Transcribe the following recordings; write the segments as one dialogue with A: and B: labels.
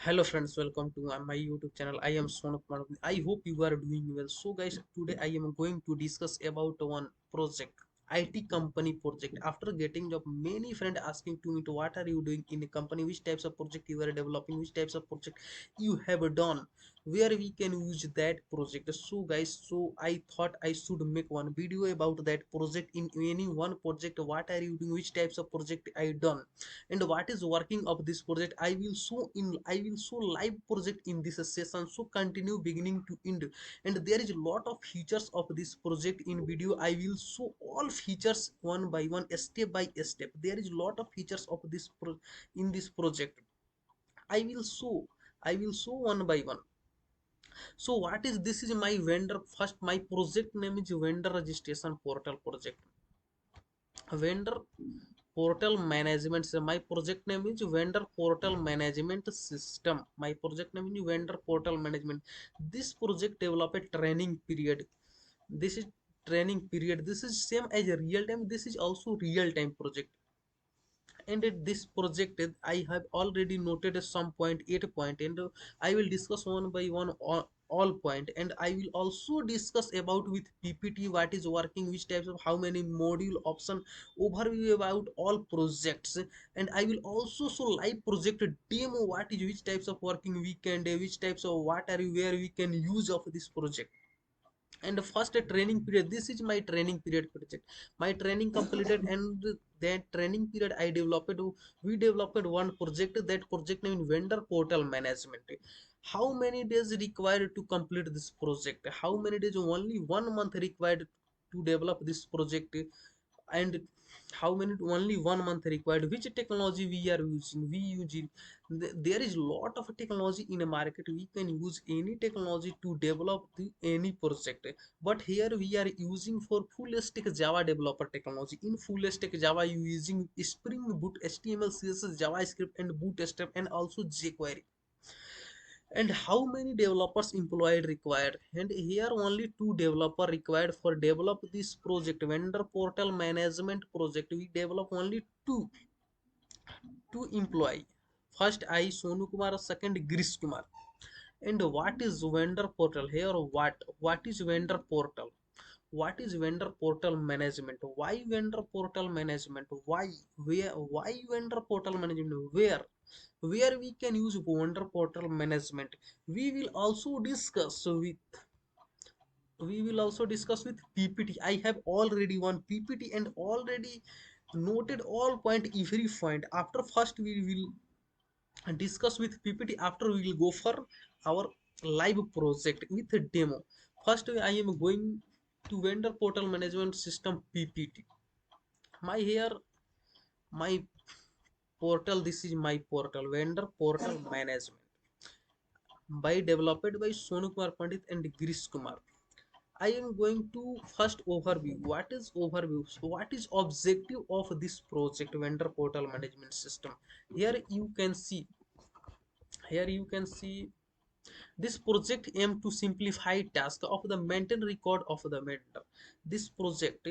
A: Hello friends, welcome to my YouTube channel. I am Sonak Manvi. I hope you are doing well. So guys, today I am going to discuss about one project, IT company project. After getting job, many friends asking to me to what are you doing in a company, which types of project you are developing, which types of project you have done, where we can use that project. So guys, so I thought I should make one video about that project. In any one project, what are you doing, which types of project I done, and what is working of this project. I will show live project in this session, so continue beginning to end. And there is a lot of features of this project in video. I will show all features one by one, step by step. There is a lot of features of in this project. I will show one by one. So what is this? Is my vendor. First, my project name is vendor registration portal project. Vendor portal management. So my project name is vendor portal management system. My project name is vendor portal management. This project develop a training period. This is training period. This is same as a real time. This is also real time project. And at this project I have already noted some point, 8 point, and I will discuss one by one all point. And I will also discuss about with PPT what is working, which types of, how many module option, overview about all projects. And I will also show live project demo, what is, which types of working we can do, which types of, what are you, where we can use of this project. And the first training period, this is my training period project. My training completed, and that training period we developed one project. That project name vendor portal management. How many days required to complete this project? How many days? Only 1 month required to develop this project. And how many? Only 1 month required. Which technology we are using? We using, there is lot of technology in a market. We can use any technology to develop any project. But here we are using for full stack Java developer technology. In full stack Java, you using Spring Boot, HTML, CSS, JavaScript, and Bootstrap, and also jQuery. And how many developers employed required? And here only 2 developer required for develop this project, vendor portal management project. We develop only two employee. First I, Sonu Kumar. Second, Grish Kumar. And what is vendor portal? Here, what is vendor portal? What is vendor portal management? Why vendor portal management? Why vendor portal management? Where we can use vendor portal management? we will also discuss with we will also discuss with PPT. I have already one PPT and already noted all point, every point. After first we will discuss with PPT. After we will go for our live project with a demo. First I am going to vendor portal management system PPT. My here, my portal, this is my portal, vendor portal management, by developed by Sonu Kumar Pandit and Grish Kumar. I am going to first overview. What is overview? So what is objective of this project, vendor portal management system? Here you can see, here you can see this project aim to simplify task of the maintain record of the vendor. This project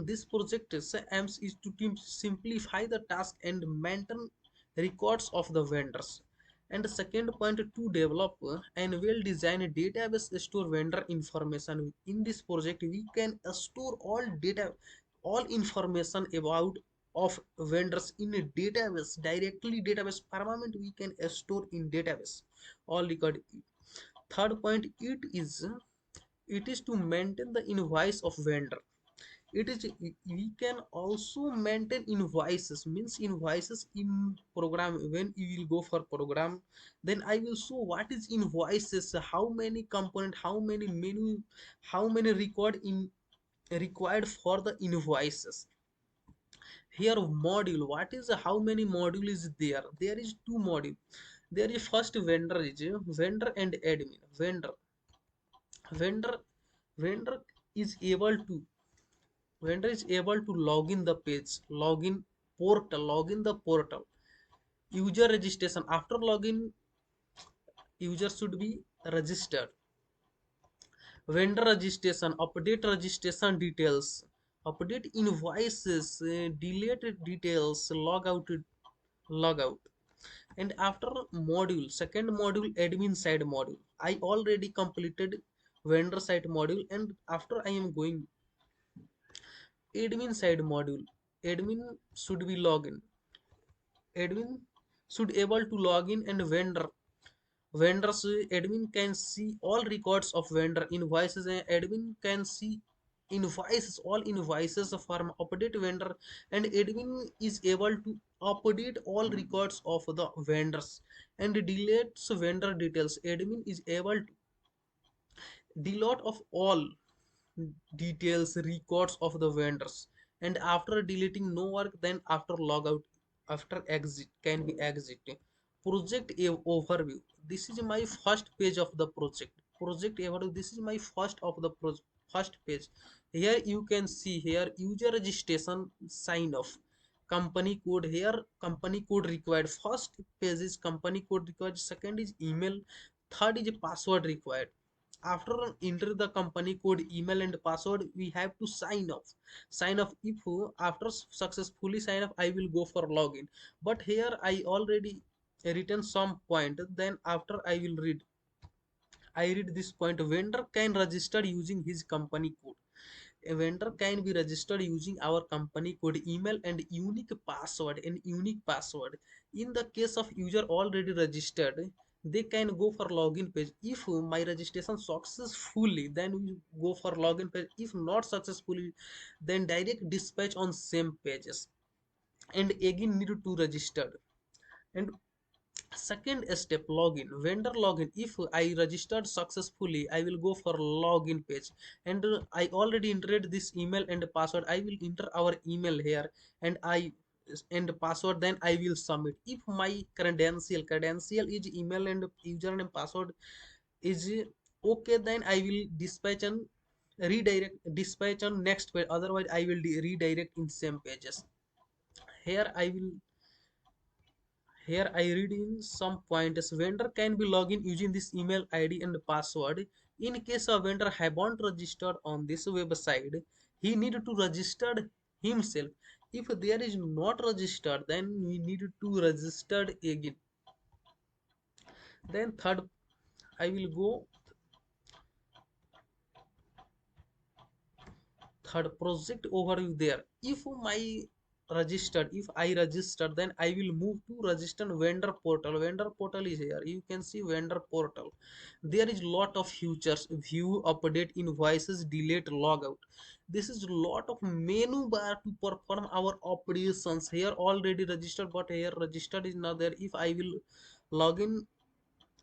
A: this project aims is to simplify the task and maintain records of the vendors. And the second point, to develop and well designed database store vendor information. In this project we can store all data, all information about of vendors in a database, directly database, permanent we can store in database all record. Third point, it is to maintain the invoice of vendor. It is, we can also maintain invoices, means invoices in program. When you will go for program, then I will show what is invoices, how many component, how many menu, how many record in required for the invoices. Here module, what is, how many module is there? There is 2 module. There is first vendor, is vendor and admin. Vendor vendor is able to, vendor is able to log in the page, log in the portal. User registration, after login user should be registered. Vendor registration, update registration details, update invoices, delete details, log out. And after module, second module, admin side module, I already completed vendor side module. And after I am going admin side module, admin should be login, admin should able to log in. And vendors, admin can see all records of vendor invoices, and admin can see invoices, all invoices from update vendor. And admin is able to update all records of the vendors and deletes vendor details. Admin is able to delete of all details records of the vendors. And after deleting no work, then after logout, after exit, can be exit. Project overview, this is my first page of the project overview. This is my first of the first page. Here you can see here user registration, sign off, company code. Here company code required. First page is company code required, second is email, third is password required. After enter the company code, email and password, we have to sign off. If after successfully sign off, I will go for login. But here I already written some point. Then after I read this point: vendor can register using his company code. A vendor can be registered using our company code, email and unique password. In the case of user already registered, they can go for login page. If my registration successfully, then we go for login page. If not successfully, then direct dispatch on same pages, and again need to register. And second step, login, vendor login. If I registered successfully, I will go for login page. And I already entered this email and password. I will enter our email here, and I and password, then I will submit. If my credential is email and username password is okay, then I will dispatch and redirect, dispatch on next page. Otherwise I will redirect in same pages. Here I will here I read in some pointers. Vendor can be logged using this email ID and password. In case a vendor haven't registered on this website, he need to register himself. If there is not registered, then we need to register again. Then third, I will go third project overview. There, if I register, then I will move to register vendor portal. Vendor portal is here, you can see vendor portal. There is lot of features: view, update, invoices, delete, logout. This is lot of menu bar to perform our operations. Here already registered, but here registered is not there. If I will log in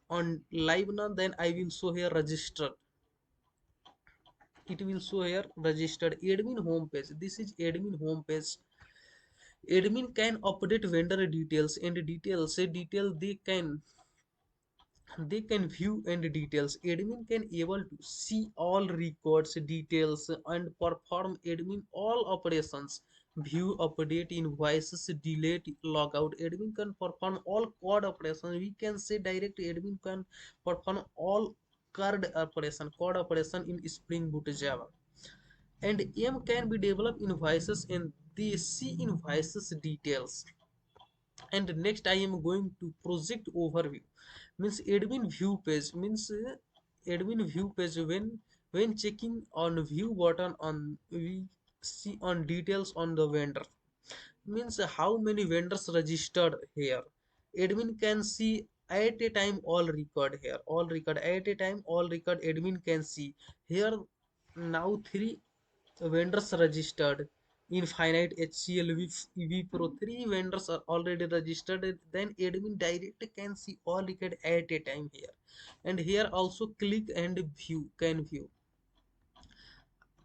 A: on live now, then I will show here registered. It will show here registered. Admin home page, this is admin home page. Admin can update vendor details and detail they can view and details. Admin can able to see all records, details, and perform admin all operations: view, update, invoices, delete, logout. Admin can perform all code operations. We can say direct admin can perform all code operation in Spring Boot Java. And M can be developed invoices and the C invoices details. And next I am going to project overview. Means admin view page, means admin view page. When checking on view button, on we see on details on the vendor. Means how many vendors registered here. Admin can see at a time all record. Here all record at a time, all record admin can see. Here now three vendors registered: Infinite, HCL, Pro. Three vendors are already registered. Then admin direct can see all record at a time here. And here also click and view.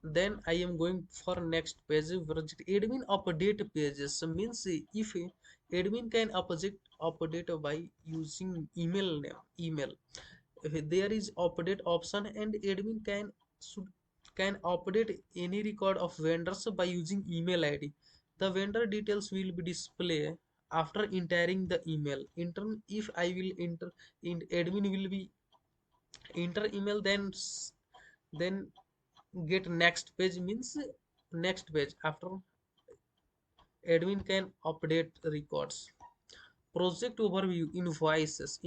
A: Then I am going for next page. Admin update pages, means if admin can update by using email. If there is update option, and admin can update any record of vendors by using email ID. The vendor details will be displayed after entering the email. If I will enter in, admin will be enter email, then get next page. Means next page after admin can update records. Project overview, invoices.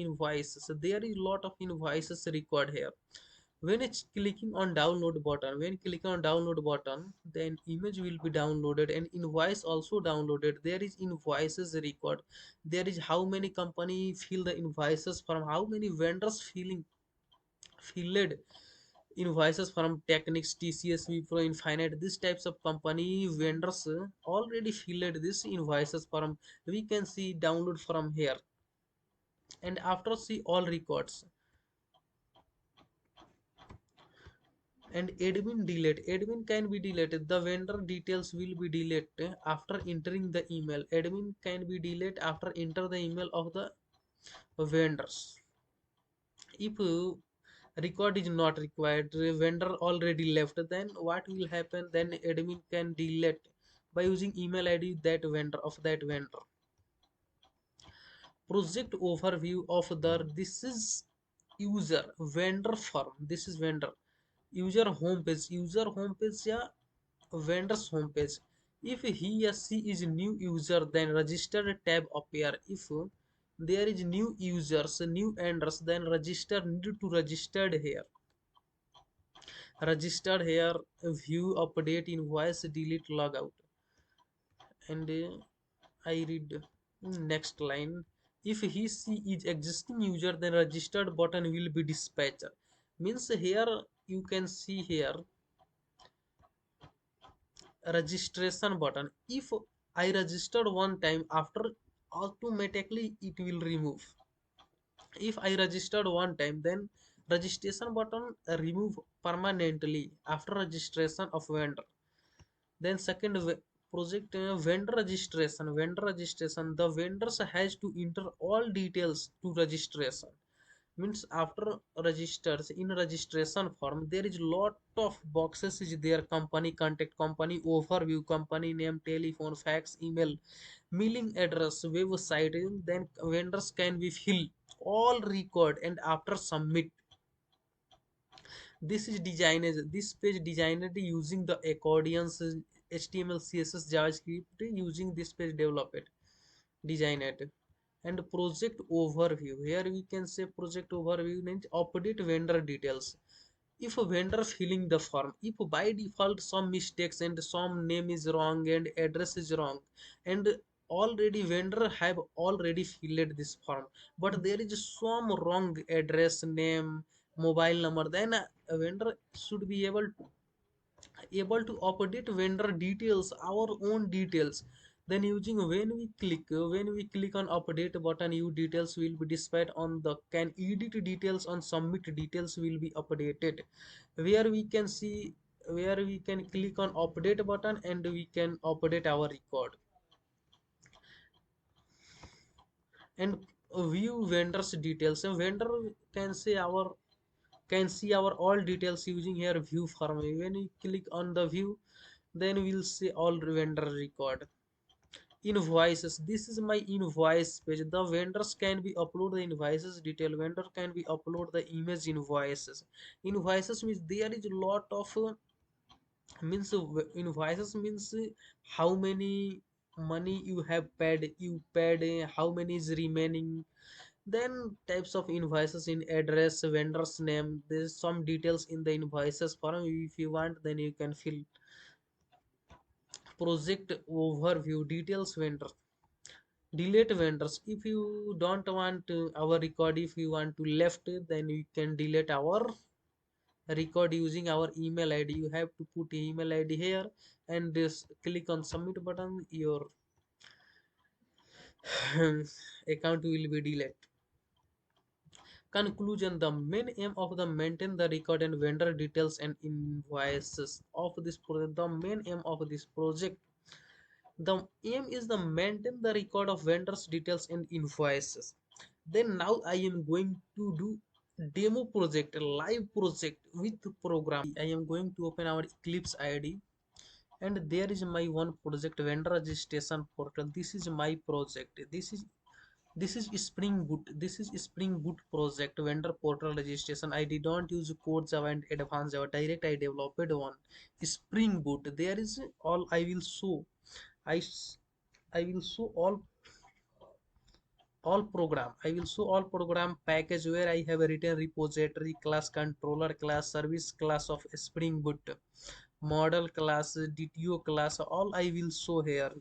A: There is lot of invoices record here. When it's clicking on download button, when clicking on download button, then image will be downloaded and invoice also downloaded. There is invoices record. There is how many company fill the invoices from, how many vendors filled invoices from Technics, TCS, Wipro, Infinite. These types of company vendors already filled this invoices from. We can see download from here, and after see all records. And admin can be deleted. The vendor details will be deleted after entering the email. Admin can be deleted after enter the email of the vendors. If record is not required, vendor already left, then what will happen? Then admin can delete by using email id that vendor of that vendor. Project overview of the, this is user vendor form, this is vendor user homepage, yeah, vendor's homepage. If he or she is new user, then registered tab appear. If there is new users, new enders, then register need to registered here, view update invoice delete logout. And I read next line. If he she is existing user, then registered button will be dispatched. Means here you can see here registration button. If I registered one time, after automatically it will remove. If I registered one time, then registration button remove permanently after registration of vendor. Then second project vendor registration, the vendors has to enter all details to registration. Means after registers in registration form, there is lot of boxes is there: company contact, company overview, company name, telephone, fax, email, mailing address, website. Then vendors can be fill all record and after submit. This is designed, this page designed using the accordions, html, css, javascript. Using this page developed, designed. And project overview, here we can say project overview means update vendor details. If a vendor filling the form, if by default some mistakes and some name is wrong and address is wrong, and already vendor have already filled this form, but there is some wrong address, name, mobile number, then a vendor should be able to update vendor details, our own details. Then using, when we click on update button, you details will be displayed on the, can edit details on submit details will be updated. Where we can see, where we can click on update button and we can update our record. And view vendors details, and vendor can say our, can see our all details using here view form. When we click on the view, then we'll see all vendor record. Invoices, this is my invoice page. The vendors can be upload the invoices detail, vendor can be upload the image invoices. Invoices means there is a lot of means invoices means how many money you have paid, how many is remaining. Then types of invoices in address, vendor's name, there's some details in the invoices form. If you want, then you can fill. Project overview details vendor, delete vendors. If you don't want our record, if you want to left, then you can delete our record using our email id. You have to put email id here and this click on submit button, your account will be deleted. Conclusion, the main aim of the maintain the record and vendor details and invoices of this project. The main aim of this project, the aim is the maintain the record of vendors details and invoices. Then now I am going to do demo project, live project with program. I am going to open our eclipse id, and there is my one project, vendor registration portal. This is my project. This is spring boot, this is spring boot project, vendor portal registration. I did not use code java and advanced java, direct I developed one spring boot. There is all I will show. I will show all all program. I will show all program package where I have a written repository class, controller class, service class of spring boot, model class, dto class, all I will show here.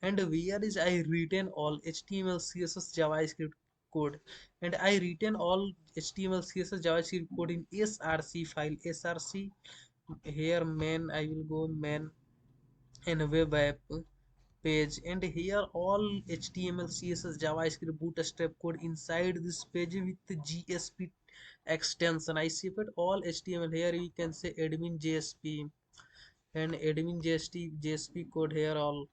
A: And where is I written all html css javascript code, and I written all html css javascript code in src file. Src here main, I will go main and web app page, and here all html css javascript bootstrap code inside this page with gsp extension. I see it all html. Here you can say admin jsp and admin jsp code here, all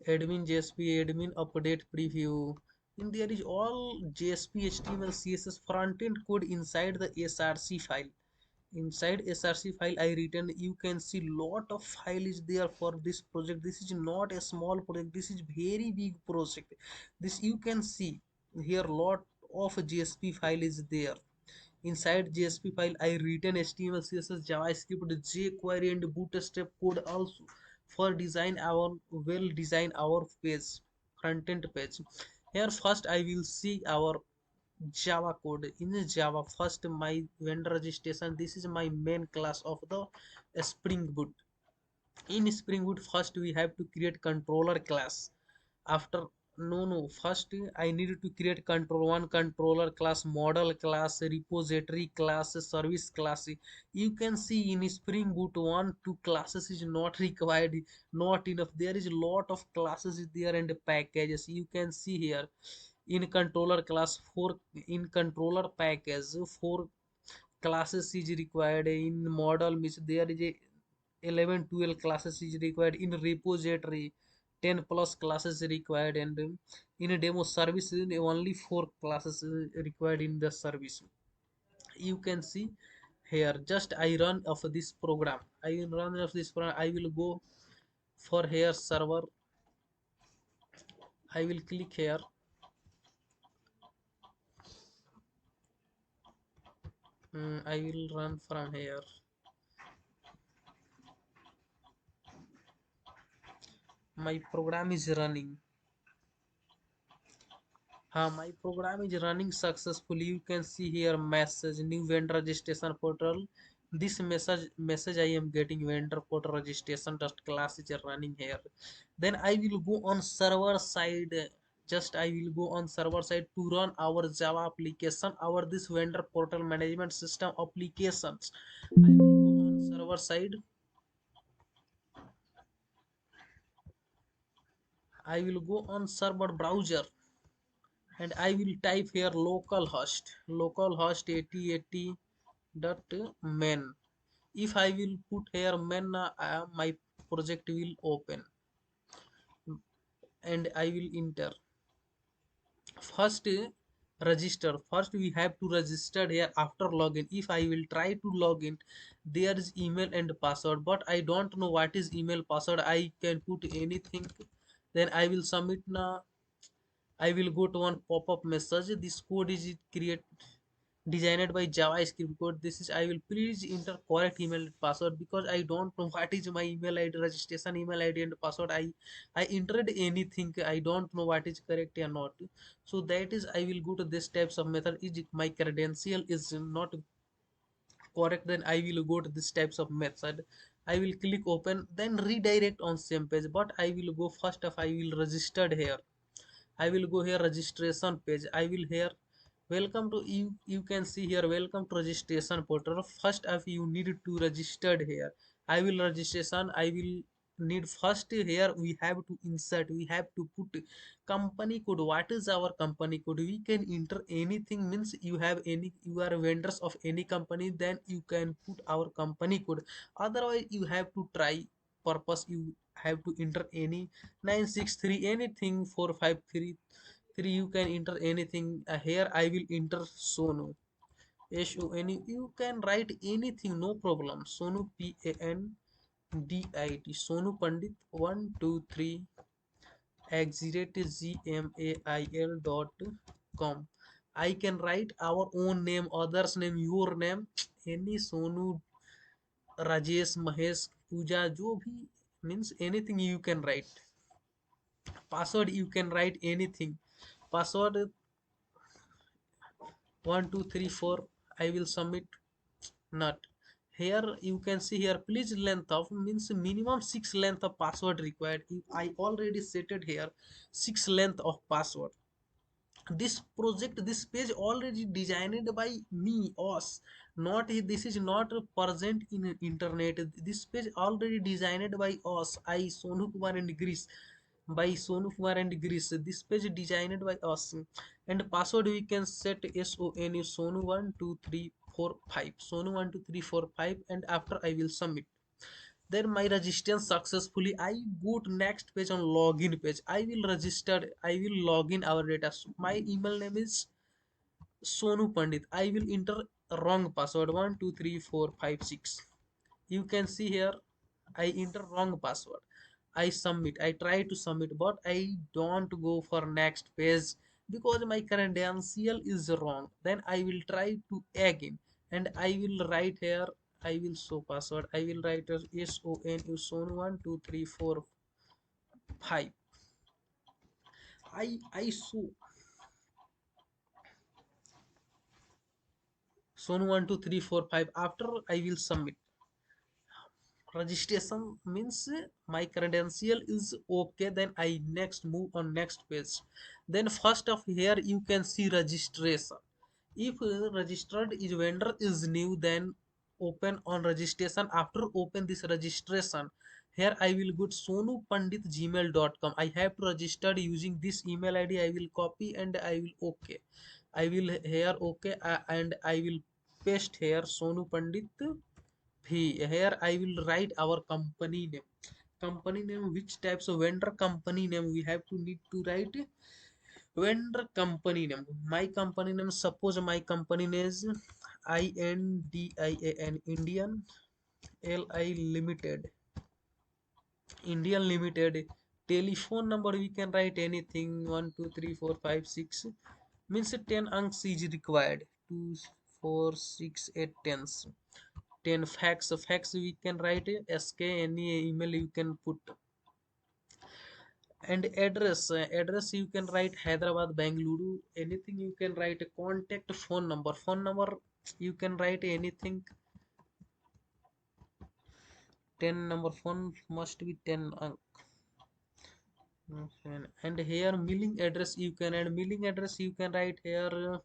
A: admin jsp, admin update preview, and there is all jsp html css front end code inside the src file. Inside src file I written, you can see lot of file is there for this project. This is not a small project, this is very big project. This you can see here, lot of gsp file is there. Inside gsp file I written html css javascript jquery and bootstrap code also for design our well design our page, content page. Here first I will see our java code. In java first my vendor registration, this is my main class of the spring boot. In spring boot first we have to create controller class. After, no, first I need to create control one controller class, model class, repository class, service class. You can see in spring boot one two classes is not required, not enough. There is a lot of classes there and packages. You can see here in controller class four, in controller package four classes is required. In model means there is a 11 12 classes is required. In repository 10 plus classes required, and in a demo service only 4 classes required in the service. You can see here, just I run of this program, I will run of this program. I will go for here server, I will click here. I will run from here. My program is running. My program is running successfully. You can see here message new vendor registration portal. This message I am getting vendor portal registration dot class is running here. Then I will go on server side. Just I will go on server side to run our Java application, our this vendor portal management system applications. I will go on server side. I will go on server browser, and I will type here localhost 8080 dot main. If I will put here main, my project will open, and I will enter. First register. First we have to register here after login. If I will try to login, there is email and password, but I don't know what is email password. I can put anything. Then I will submit now. I will go to one pop-up message. This code is create designed by JavaScript code. This is, I will please enter correct email and password, because I don't know what is my email ID, registration email ID and password. I entered anything. I don't know what is correct or not. So that is, I will go to this types of method. Is it my credential is not correct, then I will go to this types of method. I will click open, then redirect on same page. But I will go first of I will registered here. I will go here registration page. I will here welcome to you. You can see here welcome to registration portal. First of you need to registered here. I will registration. I will need first here we have to insert. We have to put company code. What is our company code? We can enter anything, means you have any, you are vendors of any company, then you can put our company code. Otherwise you have to try purpose, you have to enter any 963 anything 453 3. You can enter anything. Here I will enter Sonu, Sonu. You can write anything, no problem. Sonu Pandit, Sonu Pandit 123 gmail.com. I can write our own name, others name, your name, any Sonu, Rajesh, Mahesh, Pooja, जो भी means anything you can write. Password you can write anything. Password 1234, I will submit. Not here. You can see here, please length of means minimum 6 length of password required. I already set it here 6 length of password. This project, this page already designed by me, us. Not this is not present in internet. This page already designed by us, I Sonu Kumar and Greece, by Sonu Kumar and Greece. This page designed by us. And password we can set SONU Sonu 12345, Sonu 12345, and after I will submit. Then my registration successfully. I go to next page on login page. I will register, I will log in our data. My email name is Sonu Pandit. I will enter wrong password 123456. You can see here I enter wrong password. I submit, I try to submit, but I don't go for next page because my credential is wrong. Then I will try to again, and I will write here, I will show password, I will write as Sonu 12345. I show Sonu 12345. After I will submit. Registration means my credential is okay. Then I next move on next page. Then first of here you can see registration. If registered is vendor is new, then open on registration. After open this registration, here I will go to sonupandit@gmail.com. I have to register using this email id. I will copy and I will okay. I will here okay, and I will paste here Sonu Pandit. Here I will write our company name. Company name, which types of vendor company name we have to need to write. Vendor company name. My company name, suppose my company name is INDIAN, Indian LI Limited. Indian Limited. Telephone number we can write anything 1 2 3 4 5 6, means 10 anks is required. 2 4 6 8 tens. 10 fax we can write sk, any email you can put. And address you can write Hyderabad, Bangalore, anything you can write. Contact phone number you can write anything. 10 number phone must be 10 and here mailing address you can add. Mailing address you can write here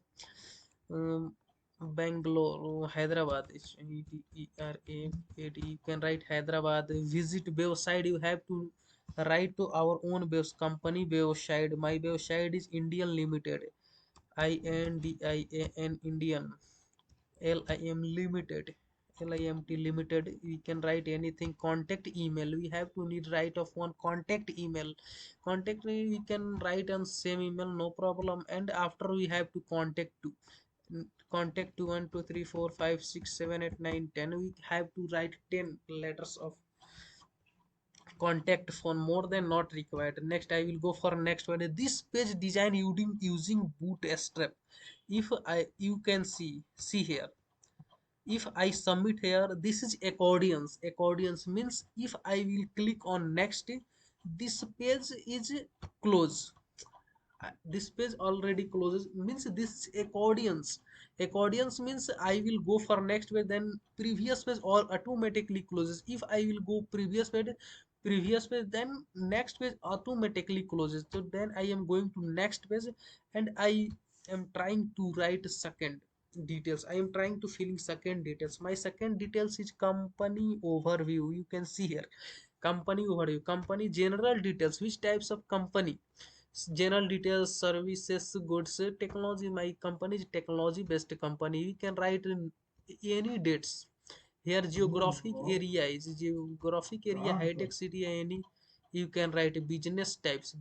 A: um, Bangalore, Hyderabad. Edera, you can write Hyderabad. Visit website you have to write to our own company website. My website is Indian Limited, INDIAN Indian, LIM Limited, LIMT Limited. We can write anything. Contact email we have to need write of one contact email. Contact we can write on same email, no problem. And after we have to contact to contact to 1 2 3 4 5 6 7 8 9 10. We have to write 10 letters of contact phone, more than not required. Next I will go for next one. This page design using bootstrap. If I you can see here, if I submit here, this is accordions means if I will click on next, this page is close. This page already closes, means this accordions means I will go for next page, then previous page all automatically closes. If I will go previous page, then next page automatically closes. So then I am going to next page, and I am trying to write second details. I am trying to filling second details. My second details is company overview. You can see here company overview, company general details, which types of company. General details, services, goods, technology. My company is technology based company. We can write in any dates. Here geographic area high tech city, any. You can write business types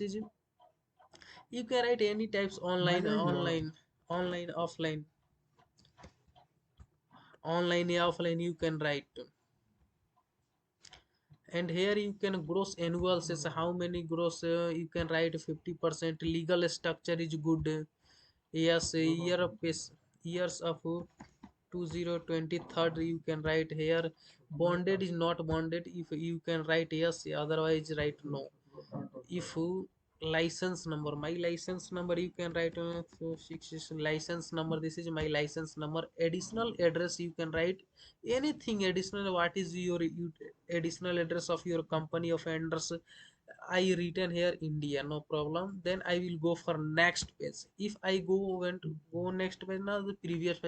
A: is, you can write any types. Online offline, online offline you can write. And here you can gross annual says how many gross. You can write 50%. Legal structure is good. Yes, years of 2023. You can write here bonded is not bonded. If you can write yes, otherwise write no. If license number, my license number you can write so six is license number, this is my license number. Additional address you can write anything additional, what is your additional address of your company of address. I written here India, no problem. Then I will go for next page. If I go went go next page, now the previous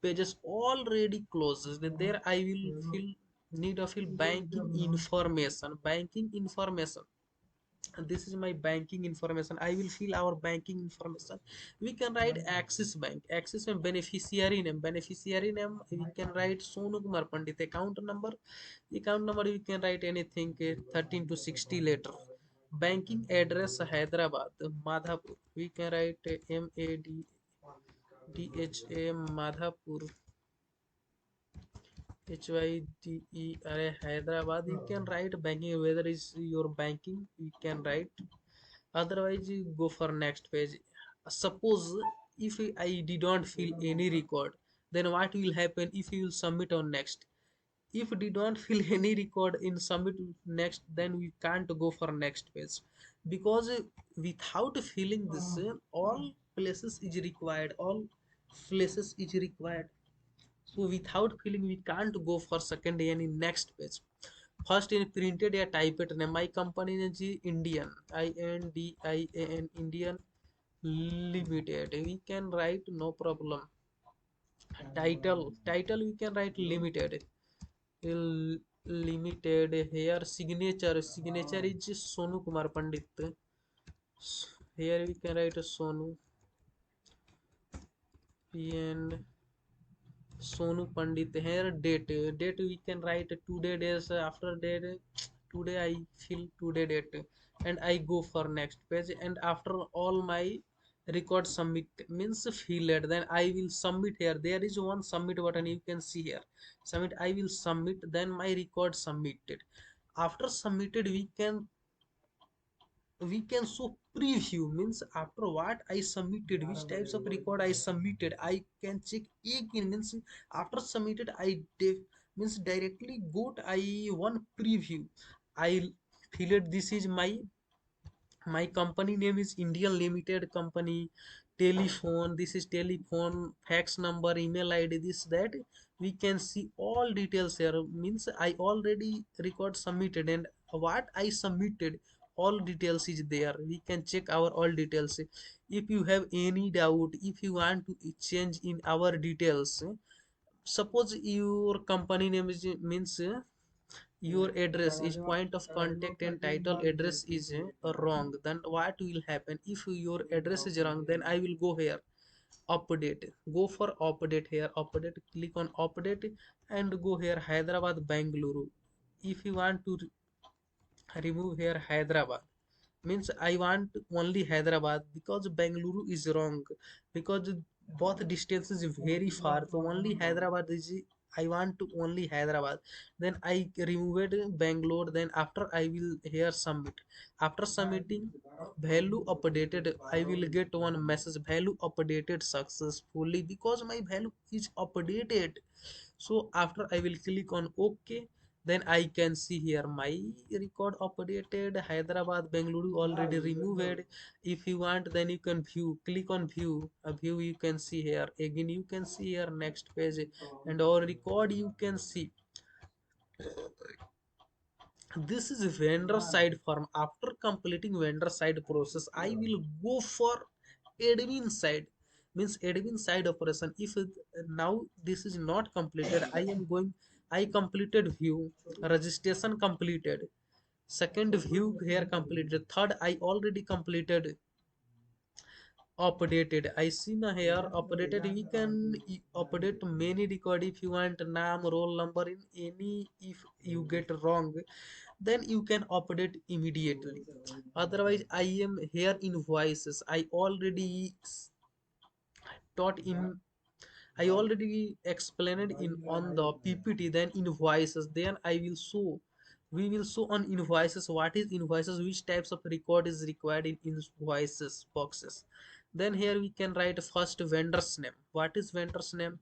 A: pages already closes. Then there I will fill need of fill banking information. Banking information, this is my banking information. I will fill our banking information. We can write Axis Bank, Axis and beneficiary name, beneficiary name we can write Sonu Kumar Pandit. Account number we can write anything 13 to 60 later. Banking address Hyderabad Madhapur, we can write MADDHA Madhapur HYDE Hyderabad. You can write banking, whether is your banking you can write. Otherwise you go for next page. Suppose if I did not fill any record, then what will happen if you will submit on next? If did not fill any record in submit next, then we can't go for next page, because without filling this all places is required, all places is required. So without filling we can't go for second any next page. First in printed या type it name, my company name is Indian, INDIAN Indian Limited, we can write no problem. Title we can write limited. Limited. Here signature is Sonu Kumar Pandit. Here we can write Sonu PN Sonu Pandit. Here date we can write today days after date. Today I fill today date and I go for next page. And after all my record submit means filled, then I will submit. Here there is one submit button you can see here. Submit, I will submit, then my record submitted. After submitted we can show preview, means after what I submitted, which types of record I submitted, I can check again. Means after submitted means directly go to I one preview. I filled, this is my company name is Indian Limited Company. Telephone, this is telephone, fax number, email ID, this that. We can see all details here. Means I already record submitted, and what I submitted, all details is there. We can check our all details. If you have any doubt, if you want to change in our details, suppose your company name is means your address is point of contact and title address is wrong, then what will happen? If your address is wrong, then I will go here update, go for update. Here update, click on update and go here Hyderabad Bangalore. If you want to remove here Hyderabad, means I want only Hyderabad, because Bangalore is wrong, because both distance is very far, so only Hyderabad is, I want to only Hyderabad. Then I removed Bangalore. Then after I will here submit. After submitting, value updated, I will get one message, value updated successfully, because my value is updated. So after I will click on OK, then I can see here my record updated Hyderabad Bangalore already removed. If you want, then you can view, click on view, a view you can see here. Again you can see here next page, and our record you can see. This is vendor side form. After completing vendor side process, I will go for admin side, means admin side operation. If now this is not completed, I am going, I completed view, registration completed, second view here completed, third I already completed updated. I see now here updated, we can update many record. If you want name, roll number in any, if you get wrong, then you can update immediately. Otherwise I am here invoices, I already taught in, I already explained in on the PPT. Then invoices, then I will show, we will show on invoices what is invoices, which types of record is required in invoices boxes. Then here we can write first vendor's name. What is vendor's name?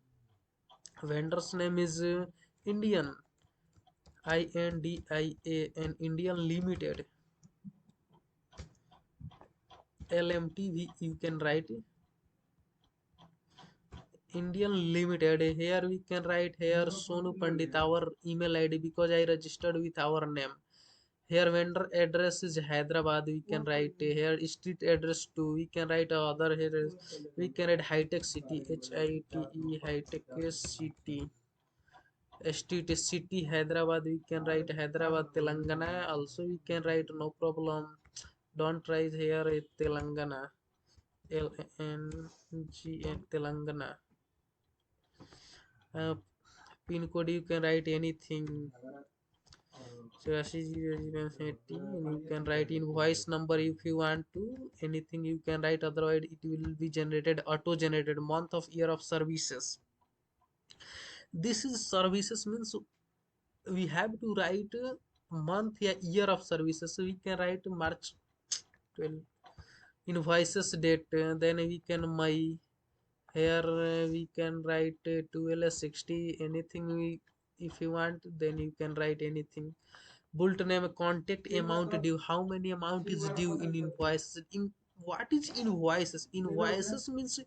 A: Vendor's name is Indian, INDIAN Indian Limited. LMT, you can write Indian Limited. Here we can write here Sonu Pandit, our email ID, because I registered with our name. Here vendor address is Hyderabad. We can write here street address too. We can write other here. We can write high tech city, HITE, high tech city. Street city Hyderabad. We can write Hyderabad Telangana. Also we can write no problem. Don't write here Telangana. LNGN Telangana. uh, Pin code you can write anything. So you can write invoice number if you want to, anything you can write, otherwise it will be generated, auto generated. Month of year of services, this is services means we have to write month या year of services. So we can write March 12 invoices date, then we can my here we can write 12/60, anything we, if you want then you can write anything. Bullet name, contact amount due, how many amount is due in invoices. In what is invoices? Invoices means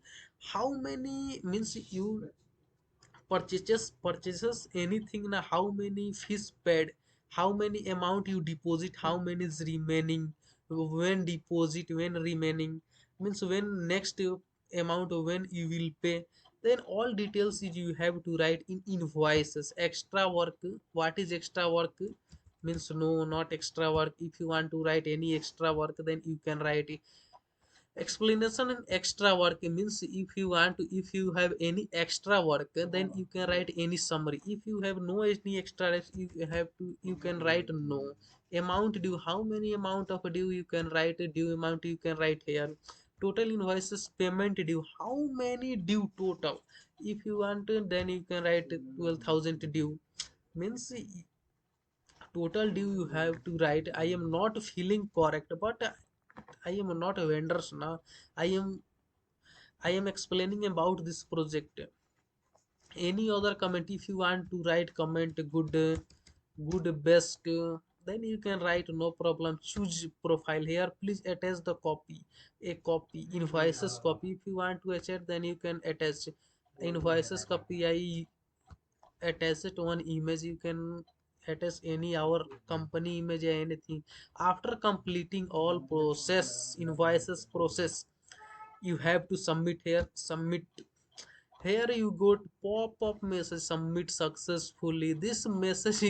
A: how many, means you purchases anything na, how many fees paid, how many amount you deposit, how many is remaining, when deposit, when remaining, means when next amount when you will pay. Then all details is you have to write in invoices. Extra work, what is extra work? Means no, not extra work. If you want to write any extra work then you can write it. Explanation and extra work means if you want to, if you have any extra work then you can write any summary. If you have no any extra, you have to, you can write no. Amount due, how many amount of due you can write, due amount you can write here. Total invoices payment due, how many due total. If you want to, then you can write 12,000 due. Means total due you have to write. I am not feeling correct, but I am not a vendors now. I am explaining about this project. Any other comment, if you want to write comment good, good best, then you can write, no problem. Choose profile here, please attach the copy, a copy invoices copy. If you want to attach then you can attach invoices copy. I attach it one image, you can attach any our company image or anything. After completing all process, invoices process, you have to submit here. Submit, here you got pop-up message, submit successfully. This message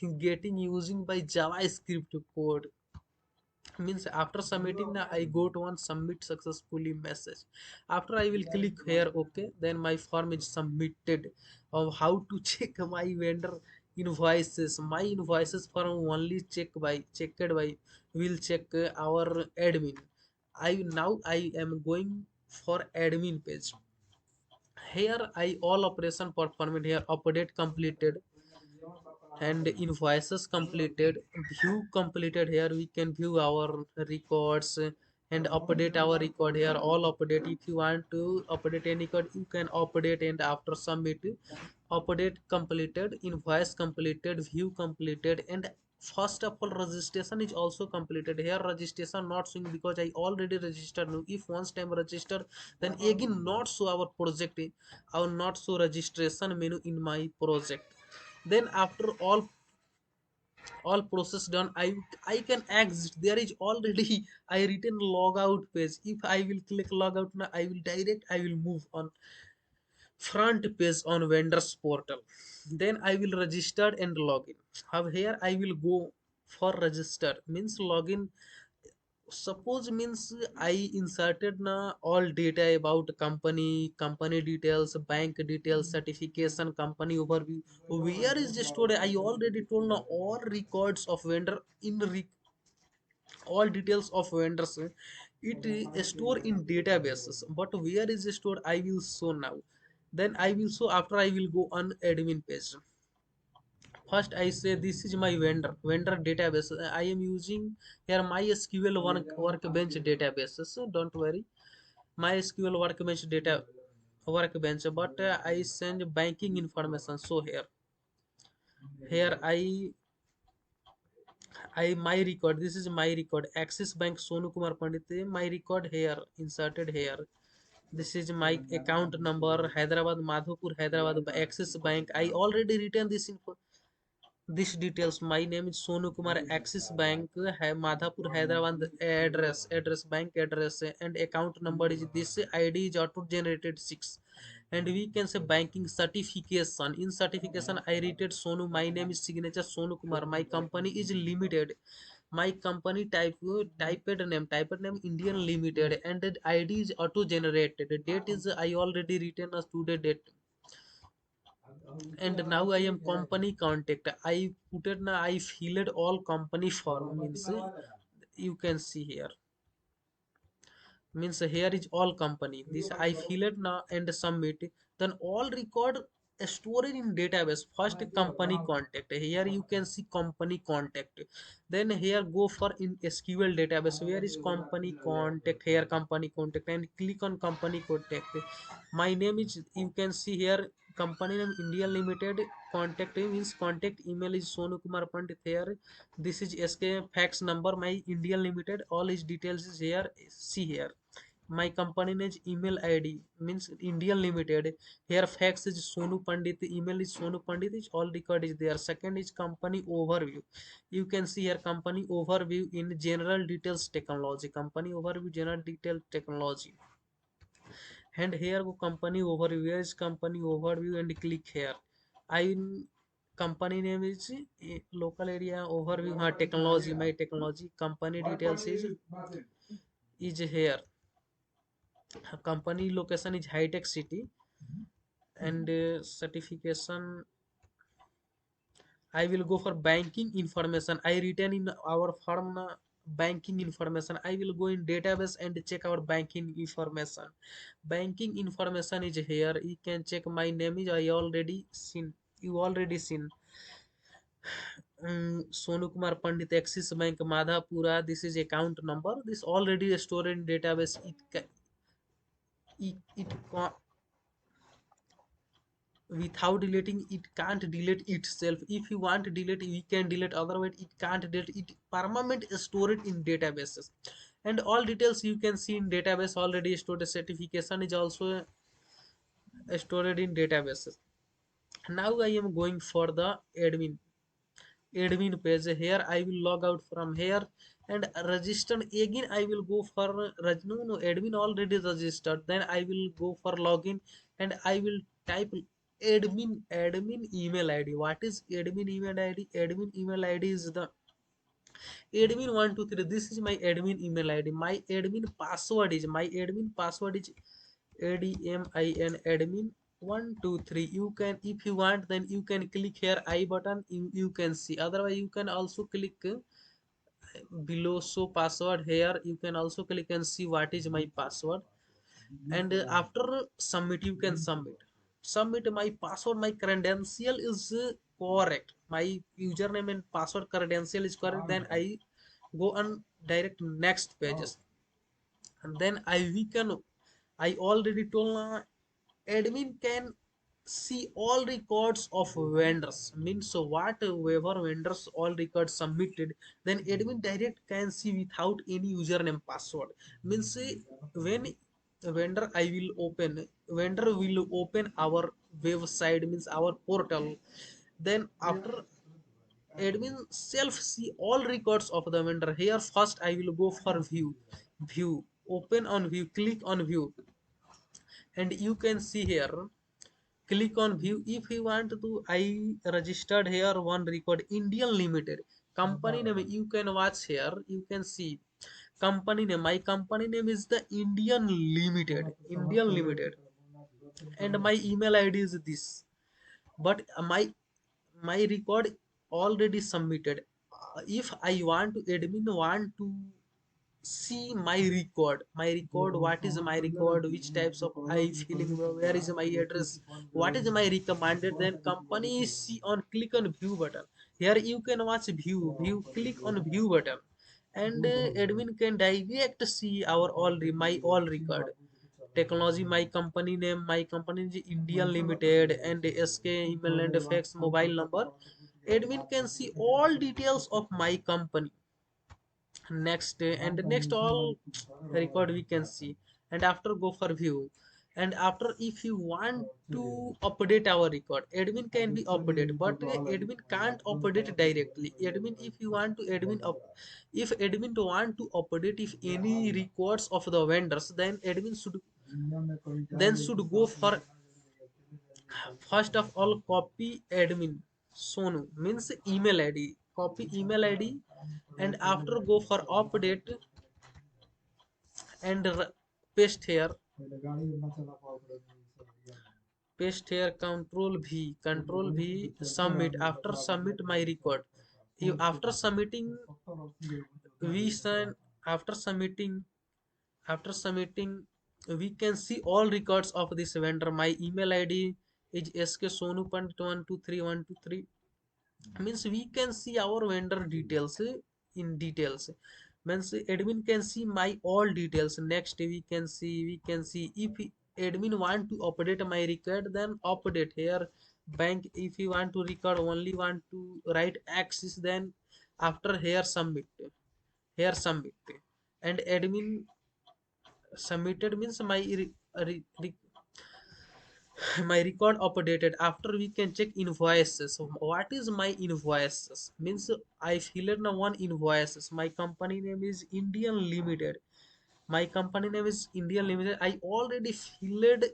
A: is getting using by javascript code. Means after submitting now I go to one submit successfully message. After I will click here okay, then my form is submitted. Of how to check my vendor invoices, my invoices form only checked by will check our admin. I now I am going for admin page. Here I all operation performed, here update completed and invoices completed, view completed. Here we can view our records and update our record. Here all update, if you want to update any code you can update. And after submit, update completed, invoice completed, view completed, and first of all registration is also completed. Here registration not showing because I already registered now. If once time register then again not show our project, our not show registration menu in my project. Then after all process done, I can exit. There is already I written logout page. If I will click logout now, I will direct, I will move on front page on vendors portal. Then I will register and login. How here I will go for register, means login. Suppose means I inserted na all data about company, company details, bank details, certification, company overview. Where is this stored? I already told now all records of vendor in all details of vendors, it is stored in databases. But where is it stored, I will show now. Then I will show after I will go on admin page. First I say this is my vendor database. I am using here MySQL workbench database. So don't worry, MySQL workbench data workbench. But I send banking information. So here I I my record. This is my record. Axis Bank Sonu Kumar Pandit. My record here inserted here. This is my account number. Hyderabad Madhopur Hyderabad Axis Bank. I already written this info. This details. My name is Sonu Kumar. Axis Bank Madhapur Hyderabad address bank address and account number is this. ID is auto generated 6. And we can say banking certification. In certification I rated Sonu. My name is signature Sonu Kumar. My company is limited. My company typed name Indian Limited, and the ID is auto generated. Date is I already written as today date. And now I am company contact. I put it now. I filled all company form means you can see here, means here is all company. This I fill it now and submit. Then all record stored in database. First company contact, here you can see company contact. Then here go for in SQL database. Where is company contact? Here company contact, and click on company contact. My name is, you can see here, company name India Limited. Contact means contact email is Sonu Kumar Pandit. Here this is SK fax number my India Limited. All his details is here. See here, my company name email ID means Indian Limited. Here fax is Sonu Pandit, email is Sonu Pandit, is all record is there. Second is company overview. You can see here company overview in general details technology. Company overview general detail technology. And here go company overview. Where is company overview? And click here. I company name is local area overview. Technology, my technology. Company details is here. Company location is high tech city. And certification I will go for banking information. I written in our form banking information. I will go in database and check our banking information. Banking information is here. You can check my name is I already seen. You already seen. Sonu Kumar Pandit, Axis Bank, Madhapura. This is account number. This already stored in database. It without deleting, it can't delete itself. If you want to delete, we can delete, otherwise it can't delete. It permanent stored in databases. And all details you can see in database already stored. Certification is also stored in databases. Now I am going for the admin page. Here I will log out from here and register again. I will go for no, admin already registered. Then I will go for login and I will type admin email ID. What is admin email ID? Admin email ID is the admin123. This is my admin email ID. My admin password is admin admin 123. You can, if you want, then you can click here I button. You can see. Otherwise you can also click below show password. Here you can also click and see what is my password. And after submit, you can submit my password. My credential is correct. My username and password credential is correct. Then I go on direct next pages. And then we can, I already told admin can see all records of vendors. Means so whatever vendors all records submitted, then admin direct can see without any username password. Means when vendor I will open, vendor will open our website, means our portal. Then after admin self see all records of the vendor. Here first I will go for view, open on view, click on view. And you can see here, click on view. If you want to, I registered here one record Indian Limited. Company name you can watch here. You can see company name. My company name is the Indian Limited. And my email ID is this. But my record already submitted. If I want to, admin want to see my record, what is my record, which types of I feeling, where is my address, what is my recommended, then company see on click on view button. Here you can watch view, click on view button. And admin can direct see our my all record. Technology, my company name, my company is India Limited, and SK email and fax mobile number. admin can see all details of my company. Next and the next all record we can see, and after go for view. And after, if you want to update our record, admin can be updated, but admin can't update directly. Admin, if you want to admin up, if admin want to update if any records of the vendors, then admin should go for, first of all, copy admin sonu means email id, copy email id, and after go for update and paste here, control v, submit. After submit my record, you after submitting, we sign, after submitting, after submitting, we can see all records of this vendor. My email id is sk.sonu.123.123, means we can see our vendor details in details. Means admin can see my all details. Next we can see if admin want to update my record, then update here bank. If you want to record only, want to write axis, then after here submit, here submit. And admin submitted means my my record updated. After we can check invoices. So what is my invoices means, I filled now one invoices. My company name is Indian Limited. My company name is Indian Limited. I already filled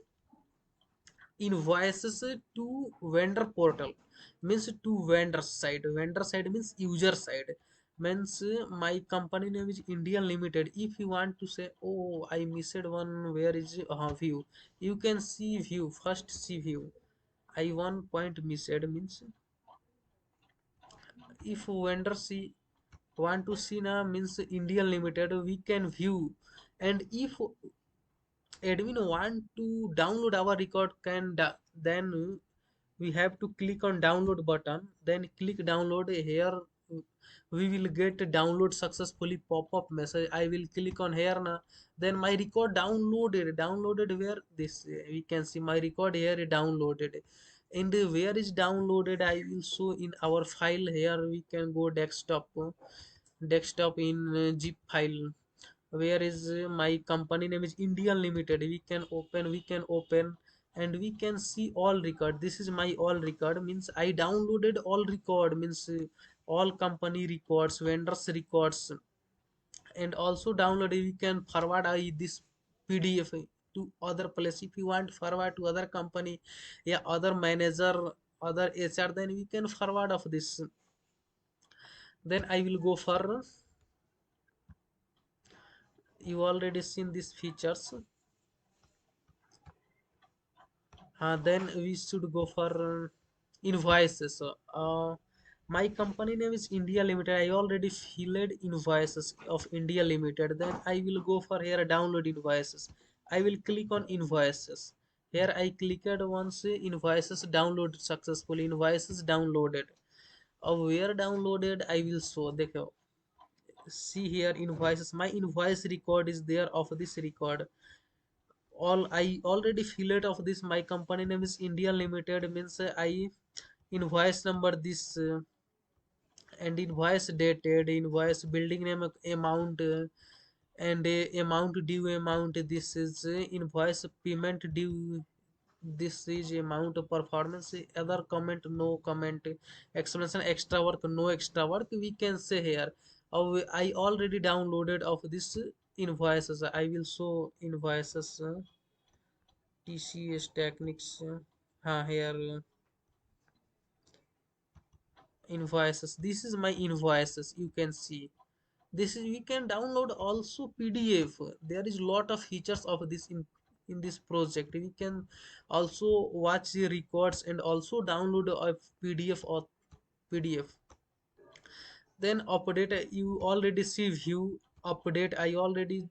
A: invoices to vendor portal, means to vendor side. Vendor side means user side. Means my company name is Indian Limited. If you want to say, oh, I missed one, where is view, you can see view, first see view. I one point missed means, if vendor see want to see na means Indian Limited, we can view. And if admin want to download our record, then we have to click on download button, then click download here. We will get download successfully pop-up message. I will click on here now, then my record downloaded where this, we can see my record here downloaded. And where is downloaded, I will show in our file. Here we can go desktop, desktop in zip file. Where is my company name is Indian Limited, we can open, and we can see all record. This is my all record, means I downloaded all record, means all company records, vendors records. And also download, we can forward this PDF to other place. If you want forward to other company, yeah, other manager, other HR, then we can forward of this. Then I will go for, you already seen these features. Then we should go for invoices. My company name is India Limited. I already filled invoices of India Limited. Then I will go for here download invoices. I will click on invoices. Here I clicked once, invoices downloaded successfully, invoices downloaded. Where downloaded, I will show. देखो, see here invoices. My invoice record is there of this record. All I already filled of this. My company name is India Limited, means I invoice number this, and invoice dated, invoice building name, amount, and amount due, amount. This is invoice payment due. This is amount of performance. Other comment, no comment. Explanation, extra work, no extra work, we can say here. I already downloaded of this invoices. I will show invoices. TCS Techniques. Here invoices. This is my invoices. You can see. This is, we can download also PDF. There is lot of features of this in this project. We can also watch the records and also download a PDF or PDF. Then update. You already see view update. I already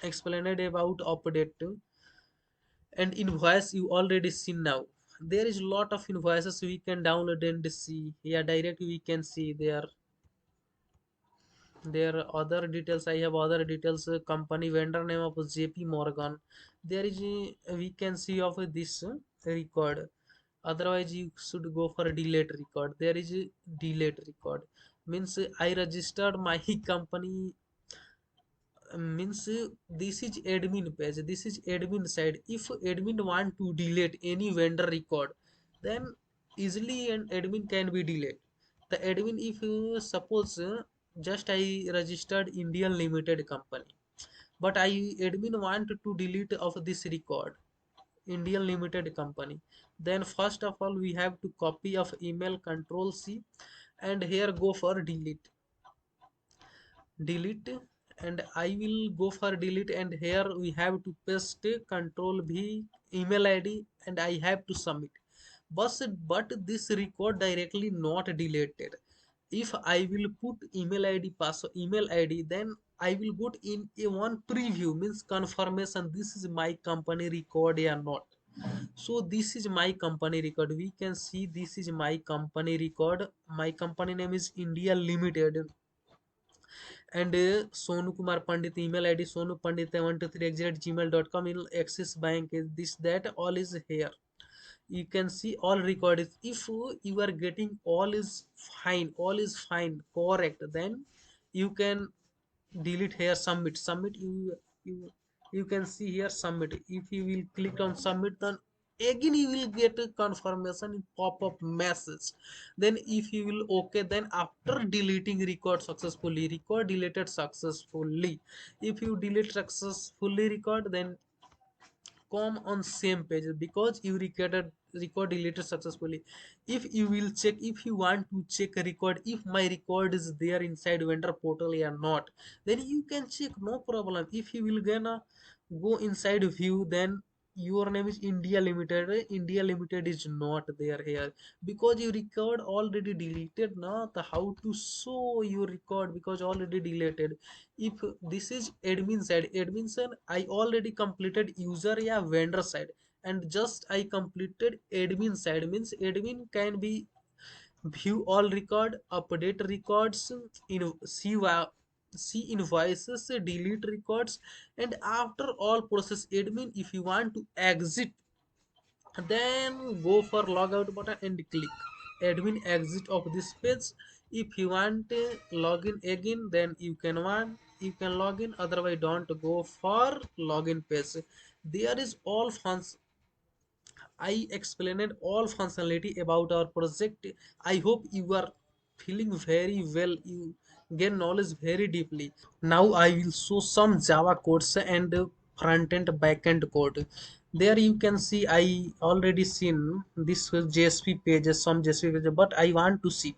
A: explained about update. And invoice you already seen now. There is lot of invoices we can download and see. Yeah, direct we can see there other details. I have other details, company vendor name of JP Morgan. There is we can see of this record. Otherwise you should go for a delete record. There is a delete record means I registered my company, means this is admin page, this is admin side. If admin want to delete any vendor record, then easily an admin can be delete the admin. If suppose just I registered Indian limited company, but I admin want to delete of this record Indian limited company, then first of all we have to copy of email, control C, and here go for delete, and I will go for delete, and here we have to paste control V email ID, and I have to submit. But this record directly not deleted. If I will put email ID password email ID, then I will put in a one preview means confirmation this is my company record or not. So this is my company record. We can see this is my company record. My company name is India Limited, and Sonu Kumar Pandit email ID Sonu Pandit 123@gmail.com in Axis Bank is this that all is here. You can see all record is if you are getting all is fine correct, then you can delete here submit you you can see here submit. If you will click on submit, then again you will get a confirmation in pop-up message. Then if you will okay, then after deleting record successfully, record deleted successfully. If you delete successfully record, then come on same page because you recorded record deleted successfully. If you will check, if you want to check a record if my record is there inside vendor portal or not, then you can check, no problem. If you will gonna go inside view, then your name is India Limited. India Limited is not there here because your record already deleted. Now the how to show your record because already deleted. If this is admin side I already completed user या vendor side, and just I completed admin side means admin can be view all record, update records, in see invoices, delete records, and after all process admin. If you want to exit, then go for logout button and click admin exit of this page. If you want login again, then you can log in, otherwise don't go for login page. There is all funds. I explained all functionality about our project. I hope you are feeling very well. You gain knowledge very deeply. Now I will show some Java codes and front end back end code. There you can see I already seen this JSP pages, some JSP pages, but I want to see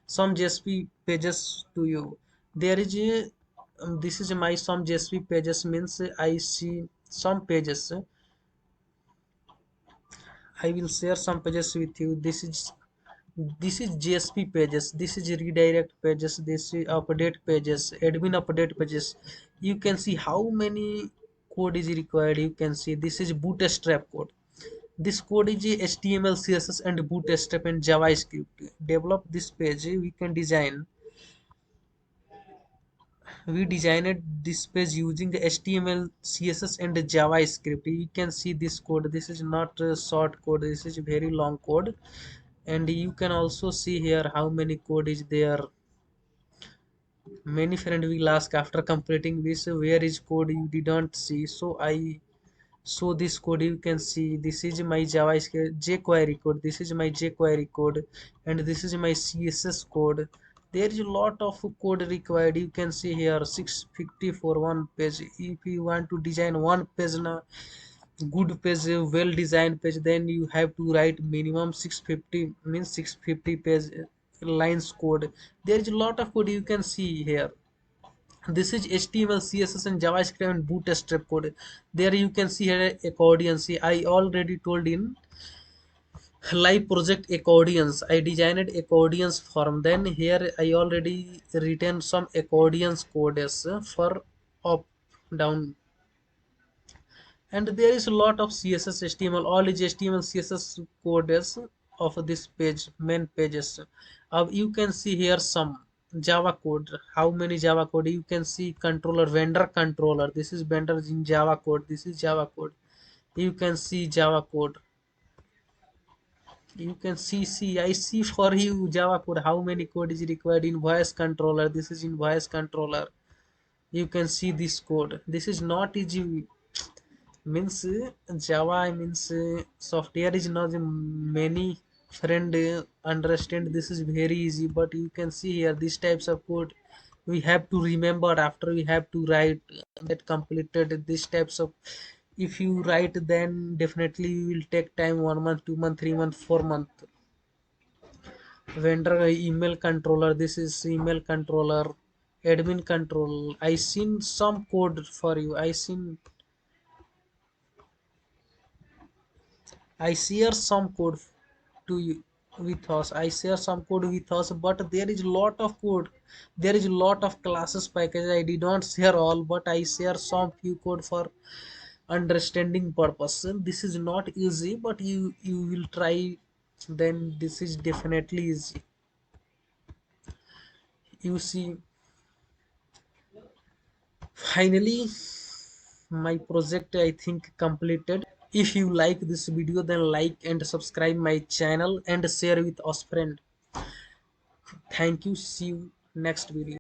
A: some JSP pages to you. There is a this is my some JSP pages means I see some pages. I will share some pages with you. This is GSP pages. This is redirect pages. This is update pages, admin update pages. You can see how many code is required. You can see this is bootstrap code. This code is HTML, CSS, and bootstrap and JavaScript. Develop this page. We designed this page using HTML, CSS, and JavaScript. You can see this code. This is not a short code. This is very long code, and you can also see here how many code is there. Many friend will ask after completing this where is code you didn't see, so I show this code. You can see this is my JavaScript jQuery code, this is my jQuery code, and this is my CSS code. There is a lot of code required. You can see here 650 for one page. If you want to design one page now, good page, well designed page, then you have to write minimum 650 means 650 page lines code. There is a lot of code you can see here. This is HTML, CSS, and JavaScript and bootstrap code. There you can see here accordion. See, I already told in live project accordions. I designed accordions form. Then here I already written some accordions codes for up, down, and there is a lot of CSS, HTML. All is HTML, CSS codes of this page, main pages. You can see here some Java code. How many Java code? You can see controller, vendor controller. This is vendor in Java code. This is Java code. You can see Java code. You can see I see for you Java code, how many code is required in voice controller. This is in voice controller. You can see this code. This is not easy. Means Java means software is not many friend understand. This is very easy, but you can see here these types of code we have to remember. After we have to write that completed these types of, if you write then definitely you will take time, 1 month, 2 month, 3 month, 4 month. Vendor email controller, this is email controller. Admin control, I seen some code for you. I share some code to you with us. I share some code with us, but there is lot of code. There is lot of classes package. I did not share all, but I share some few code for understanding purpose. This is not easy, but you will try. Then this is definitely easy. You see, finally my project I think completed. If you like this video, then like and subscribe my channel and share with us friend. Thank you. See you next video.